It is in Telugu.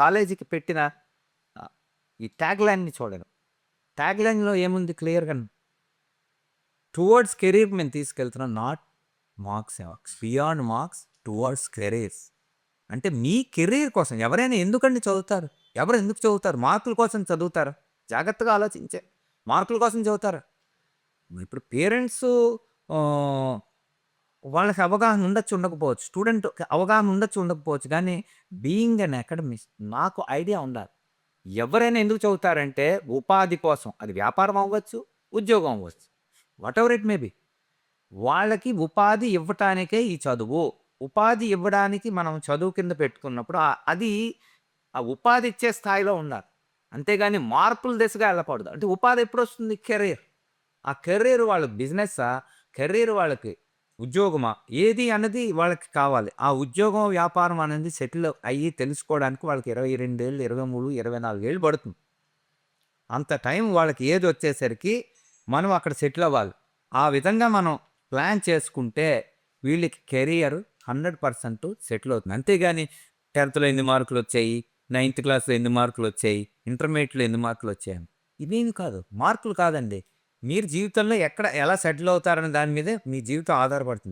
కాలేజీకి పెట్టిన ఈ ట్యాగ్ లైన్‌ని చూడండి. ట్యాగ్ లైన్‌లో ఏముంది క్లియర్‌గా? టువర్డ్స్ కెరీర్ మేము తీసుకెళ్తున్నాం. Not marks. Beyond marks towards careers. అంటే మీ కెరీర్ కోసం ఎవరైనా ఎందుకండి చదువుతారు? ఎవరు ఎందుకు చదువుతారు? మార్కుల కోసం చదువుతారా? జాగ్రత్తగా ఆలోచించే. మార్కుల కోసం చదువుతారా? ఇప్పుడు పేరెంట్సు ఆహ్, వాళ్ళకి అవగాహన ఉండొచ్చు, ఉండకపోవచ్చు. స్టూడెంట్‌కి అవగాహన ఉండొచ్చు, ఉండకపోవచ్చు. కానీ బీయింగ్ ఎన్ అకాడమిస్ట్ నాకు ఐడియా ఉండాలి. ఎవరైనా ఎందుకు చదువుతారంటే ఉపాధి కోసం. అది వ్యాపారం అవ్వచ్చు, ఉద్యోగం అవ్వచ్చు. Whatever it may be. వాళ్ళకి ఉపాధి ఇవ్వటానికే ఈ చదువు. ఉపాధి ఇవ్వడానికి మనం చదువు కింద పెట్టుకున్నప్పుడు అది ఆ ఉపాధి ఇచ్చే స్థాయిలో ఉండాలి. అంతేగాని మార్పుల దిశగా వెళ్ళకూడదు. అంటే ఉపాధి ఎప్పుడొస్తుంది? కెరీర్. ఆ కెరీర్ వాళ్ళ బిజినెస్సా? కెరీర్ వాళ్ళకి ఉద్యోగమా? ఏది అన్నది వాళ్ళకి కావాలి. ఆ ఉద్యోగం, వ్యాపారం అనేది సెటిల్ అయ్యి తెలుసుకోవడానికి వాళ్ళకి 22 ఏళ్ళు, 23, 24 ఏళ్ళు పడుతుంది. అంత టైం వాళ్ళకి ఏజొచ్చేసరికి మనం అక్కడ సెటిల్ అవ్వాలి. ఆ విధంగా మనం ప్లాన్ చేసుకుంటే వీళ్ళకి కెరియర్ 100% సెటిల్ అవుతుంది. అంతేగాని 10థ్‌లో ఎన్ని మార్కులొచ్చాయి, నైన్త్ క్లాస్‌లో ఎన్ని మార్కులొచ్చాయి, ఇంటర్మీడియేట్‌లో ఎన్ని మార్కులొచ్చాయని. ఇవేమి కాదు. మార్కులు కాదండి. మీరు జీవితంలో ఎక్కడ ఎలా సెటిల్ అవుతారనే దాని మీదే మీ జీవితం ఆధారపడుతుంది.